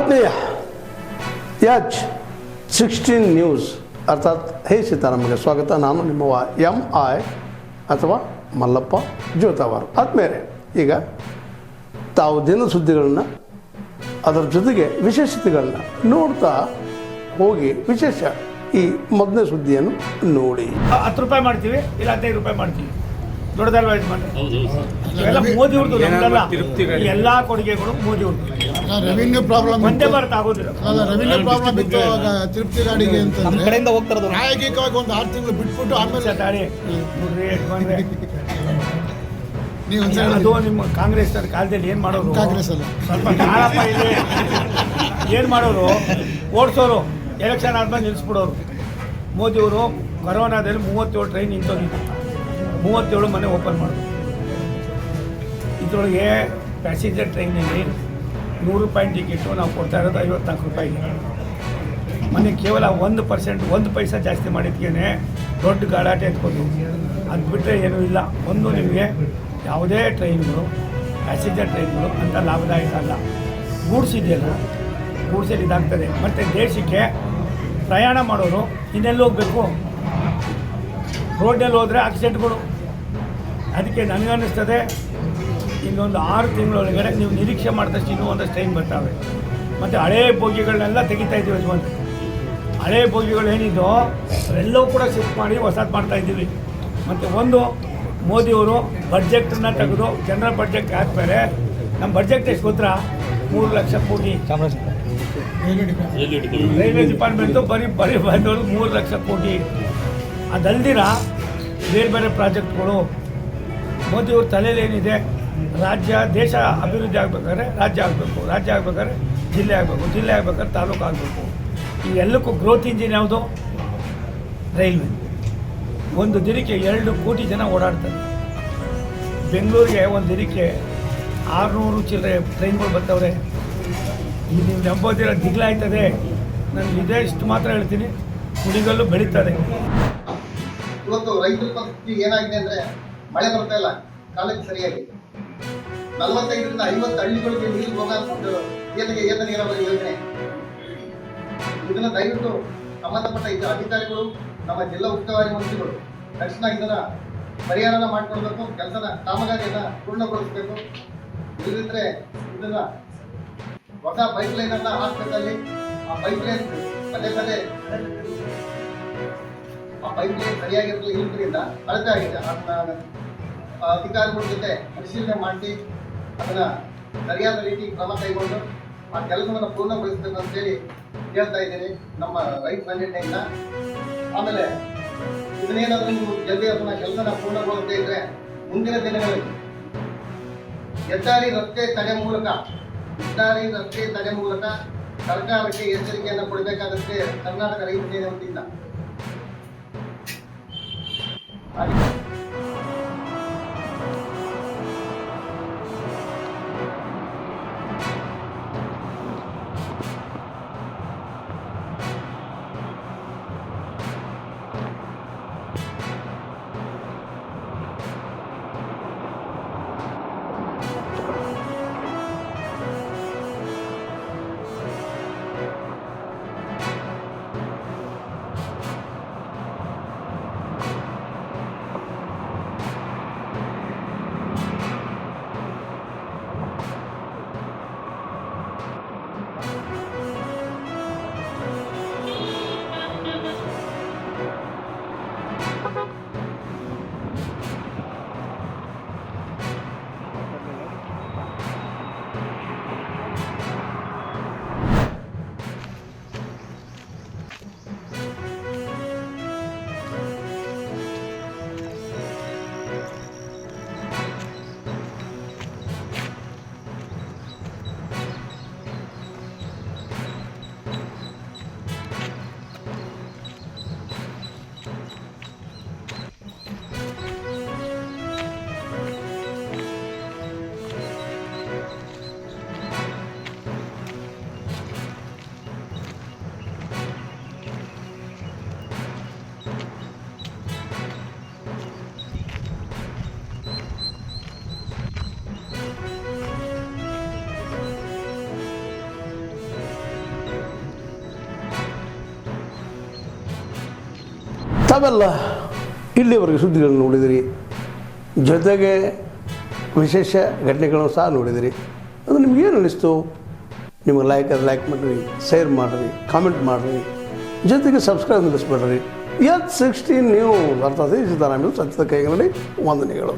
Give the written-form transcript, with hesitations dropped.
ಆತ್ಮೀಯ H16 news ಅರ್ಥಾತ್ ಹೇ ಸೀತಾರಾಮಗೆ ಸ್ವಾಗತ. ನಾನು ನಿಮ್ಮವ MI ಅಥವಾ ಮಲ್ಲಪ್ಪ ಜೋತಾವಾರ್. ಆದ್ಮೇಲೆ ಈಗ ತಾವು ದಿನ ಸುದ್ದಿಗಳನ್ನ ಅದರ ಜೊತೆಗೆ ವಿಶೇಷತೆಗಳನ್ನ ನೋಡ್ತಾ ಹೋಗಿ ವಿಶೇಷ ಈ ಮೊದಲನೇ ಸುದ್ದಿಯನ್ನು ನೋಡಿ. 10 ರೂಪಾಯಿ ಮಾಡ್ತೀವಿ, ಇಲ್ಲ 15 ರೂಪಾಯಿ ಮಾಡ್ತೀವಿ. ದೊಡ್ಡದಲ್ವಾ ಯಜಮಾನ್ರೆ? ಇವೆಲ್ಲ ಮೋದಿ ಅವ್ರದ್ದು, ಎಲ್ಲ ಕೊಡುಗೆಗಳು ಮೋದಿ ಅವ್ರದ್ದು. ರೆವಿನ್ಯೂ ಪ್ರಾಬ್ಲಮ್ ಒಂದೇ ಭಾರತ ಆಗೋದಿಲ್ಲ. ರೆವಿನ್ಯೂ ಪ್ರಾಬ್ಲಮ್ ಇತ್ತು. ತಿರುಪ್ತಿ ಗಾಡಿಗೆ ಅಂತ ನಮ್ಮ ಕಡೆಯಿಂದ ಹೋಗ್ತಾರದು ಪ್ರಾಯೋಗಿಕವಾಗಿ ಒಂದು 6 ತಿಂಗಳು ಬಿಟ್ಬಿಟ್ಟು ಆಮೇಲೆ ತಾಳಿ ನೋಡ್ರಿ ಯಜಮಾನ್ರೆ, ನೀವು ಅದು ನಿಮ್ಮ ಕಾಂಗ್ರೆಸ್ ಕಾಲದಲ್ಲಿ ಏನು ಮಾಡೋರು? ಕಾಂಗ್ರೆಸ್ ಅಲ್ಲ, ಸ್ವಲ್ಪ ಕಾಳಪ್ಪ ಇಲ್ಲಿ ಏನು ಮಾಡೋರು? ಓಡಿಸೋರು, ಎಲೆಕ್ಷನ್ ಆದ್ಮೇಲೆ ನಿಲ್ಲಿಸ್ಬಿಡೋರು. ಮೋದಿಯವರು ಕೊರೋನಾದಲ್ಲಿ 37 ಟ್ರೈನ್ ನಿಂತೋಗಿತ್ತು, 37 ಮನೆ ಓಪನ್ ಮಾಡೋದು. ಇದರೊಳಗೆ ಪ್ಯಾಸೆಂಜರ್ ಟ್ರೈನಲ್ಲಿ 100 ರೂಪಾಯಿ ಟಿಕೆಟು ನಾವು ಕೊಡ್ತಾ ಇರೋದು 54 ರೂಪಾಯಿಗೆ. ಮೊನ್ನೆ ಕೇವಲ 1% 1 ಪೈಸಾ ಜಾಸ್ತಿ ಮಾಡಿದ್ಕೇನೆ ದೊಡ್ಡ ಗಲಾಟೆ ಎತ್ಕೊಂಡು, ಅದು ಬಿಟ್ಟರೆ ಏನೂ ಇಲ್ಲ. ಒಂದು ನಿಮಗೆ ಯಾವುದೇ ಟ್ರೈನ್ಗಳು, ಪ್ಯಾಸೆಂಜರ್ ಟ್ರೈನ್ಗಳು ಅಂತ ಲಾಭದಾಯಕ ಅಲ್ಲ. ಗೂಡ್ಸ್ ಇದೆಯಲ್ಲ, ಗೂಡ್ಸಲ್ಲಿ ಇದಾಗ್ತದೆ. ಮತ್ತು ದೇಶಕ್ಕೆ ಪ್ರಯಾಣ ಮಾಡೋರು ಇನ್ನೆಲ್ಲಿ ಹೋಗಬೇಕು? ರೋಡ್ನಲ್ಲಿ ಹೋದರೆ ಆಕ್ಸಿಡೆಂಟ್ಗಳು. ಅದಕ್ಕೆ ನನಗನ್ನಿಸ್ತದೆ ಇನ್ನೊಂದು 6 ತಿಂಗಳೊಳಗಡೆ ನೀವು ನಿರೀಕ್ಷೆ ಮಾಡಿದಷ್ಟು ಇನ್ನೂ ಒಂದಷ್ಟು ಟ್ರೈನ್ ಬರ್ತಾವೆ. ಮತ್ತು ಹಳೇ ಬೋಗಿಗಳನ್ನೆಲ್ಲ ತೆಗಿತಾ ಇದ್ದೀವಿ ಯಜಮಾನ್ರೆ. ಹಳೇ ಬೋಗಿಗಳು ಏನಿದ್ದೋ ಅವೆಲ್ಲವೂ ಕೂಡ ಶಿಫ್ಟ್ ಮಾಡಿ ಹೊಸದು ಮಾಡ್ತಾಯಿದ್ದೀವಿ. ಮತ್ತು ಒಂದು ಮೋದಿಯವರು ಬಡ್ಜೆಟನ್ನು ತೆಗೆದು ಜನರಲ್ ಬಡ್ಜೆಟ್ ಹಾಕ್ತಾರೆ. ನಮ್ಮ ಬಡ್ಜೆಟ್ ಎಷ್ಟು ಗೊತ್ತಾ? 3 ಲಕ್ಷ ಕೋಟಿ. ರೈಲ್ವೆ ಡಿಪಾರ್ಟ್ಮೆಂಟು ಬರೀ ಬಂದವರು 3 ಲಕ್ಷ ಕೋಟಿ. ಅದಲ್ದಿರ ಬೇರೆ ಬೇರೆ ಪ್ರಾಜೆಕ್ಟ್ಗಳು. ಮೋದಿಯವ್ರ ತಲೆಯಲ್ಲಿ ಏನಿದೆ? ರಾಜ್ಯ ದೇಶ ಅಭಿವೃದ್ಧಿ ಆಗಬೇಕಾದ್ರೆ ರಾಜ್ಯ ಆಗಬೇಕು, ರಾಜ್ಯ ಆಗಬೇಕಾದ್ರೆ ಜಿಲ್ಲೆ ಆಗಬೇಕು, ಜಿಲ್ಲೆ ಆಗಬೇಕಾದ್ರೆ ತಾಲೂಕು ಆಗಬೇಕು. ಈ ಎಲ್ಲಕ್ಕೂ ಗ್ರೋತ್ ಇಂಜಿನ್ ಯಾವುದು? ರೈಲ್ವೆ. ಒಂದು ದಿನಕ್ಕೆ 2 ಕೋಟಿ ಜನ ಓಡಾಡ್ತಾರೆ. ಬೆಂಗಳೂರಿಗೆ ಒಂದು ದಿನಕ್ಕೆ 600 ಚಿಲ್ಲರೆ ಟ್ರೈನ್ಗಳು ಬರ್ತಾವ್ರೆ. ಈಗ ನೀವು ನಂಬೋದಿರೋ ದಿಗ್ಲಾಯ್ತದೆ. ನಾನು ಇದೇ ಇಷ್ಟು ಮಾತ್ರ ಹೇಳ್ತೀನಿ, ಕುಡಿಗಲ್ಲು ಬೆಳೀತದೆ. ಇವತ್ತು ರೈತರ ಪರಿಸ್ಥಿತಿ ಏನಾಗಿದೆ ಅಂದರೆ, ಮಳೆ ಬರ್ತಾ ಇಲ್ಲ ಕಾಲಕ್ಕೆ ಸರಿಯಾಗಿ. 45ರಿಂದ 50 ಹಳ್ಳಿಗಳಿಗೆ ನೀರು ಹೋಗುವಂಥದ್ದು ಏತ ನೀರಾವರಿ ಯೋಜನೆ. ಇದನ್ನ ದಯವಿಟ್ಟು ಸಂಬಂಧಪಟ್ಟ ಅಧಿಕಾರಿಗಳು, ನಮ್ಮ ಜಿಲ್ಲಾ ಉಸ್ತುವಾರಿ ಮಂತ್ರಿಗಳು ತಕ್ಷಣ ಇದನ್ನ ಪರಿಹಾರನ ಮಾಡಿಕೊಡ್ಬೇಕು. ಕೆಲಸದ ಕಾಮಗಾರಿಯನ್ನ ಪೂರ್ಣಗೊಳಿಸಬೇಕು. ಇಲ್ಲದಿದ್ರೆ ಇದನ್ನ ಹೊಸ ಪೈಪ್ ಲೈನ್ ಅನ್ನ ಹಾಸ್ಪಿಟಲ್ಲಿ ಆ ಪೈಪ್ ಲೈನ್ ಪದೇ ಆ ಪೈಪ್ ಲೈನ್ ಸರಿಯಾಗಿರಲಿಲ್ಲ. ಇಲ್ಲದ್ರಿಂದ ಅಳತೆ ಆಗಿದೆ. ಅಧಿಕಾರಿಗಳ ಜೊತೆ ಪರಿಶೀಲನೆ ಮಾಡಿ ಅದನ್ನ ಸರಿಯಾದ ರೀತಿ ಕ್ರಮ ಕೈಗೊಂಡು ಆ ಕೆಲಸವನ್ನು ಪೂರ್ಣಗೊಳಿಸಬೇಕು ಅಂತೇಳಿ ಹೇಳ್ತಾ ಇದ್ದೀನಿ ನಮ್ಮ ರೈತ ಸಂಘಟನೆಯಿಂದ. ಆಮೇಲೆ ಇದನ್ನೇನಾದ್ರೂ ನೀವು ಜಲ್ದಿ ಅದನ್ನ ಕೆಲಸನ ಪೂರ್ಣಗೊಳಿಸದೇ ಇದ್ರೆ ಮುಂದಿನ ದಿನಗಳಲ್ಲಿ ಹೆದ್ದಾರಿ ರಸ್ತೆ ತಡೆ ಮೂಲಕ ಸರ್ಕಾರಕ್ಕೆ ಎಚ್ಚರಿಕೆಯನ್ನು ಕೊಡಬೇಕಾಗುತ್ತೆ ಕರ್ನಾಟಕ ರೈತ ಸೇನೆ ವತಿಯಿಂದ. ತಾವೆಲ್ಲ ಇಲ್ಲಿವರೆಗೆ ಸುದ್ದಿಗಳನ್ನು ನೋಡಿದಿರಿ, ಜೊತೆಗೆ ವಿಶೇಷ ಘಟನೆಗಳನ್ನು ಸಹ ನೋಡಿದಿರಿ. ಅದು ನಿಮಗೇನು ಅನ್ನಿಸ್ತು? ನಿಮಗೆ ಲೈಕ್ ಮಾಡಿರಿ, ಶೇರ್ ಮಾಡಿರಿ, ಕಾಮೆಂಟ್ ಮಾಡಿರಿ, ಜೊತೆಗೆ ಸಬ್ಸ್ಕ್ರೈಬ್ ನಿಲ್ಲಿಸ್ಬೇಡ್ರಿ. H16 ನ್ಯೂಸ್ ಅರ್ಥಾತ್ ಸಿದ್ದರಾಮಯ್ಯ ಸತ್ಯದ ಕೈಗಳಲ್ಲಿ ವಂದನೆಗಳು.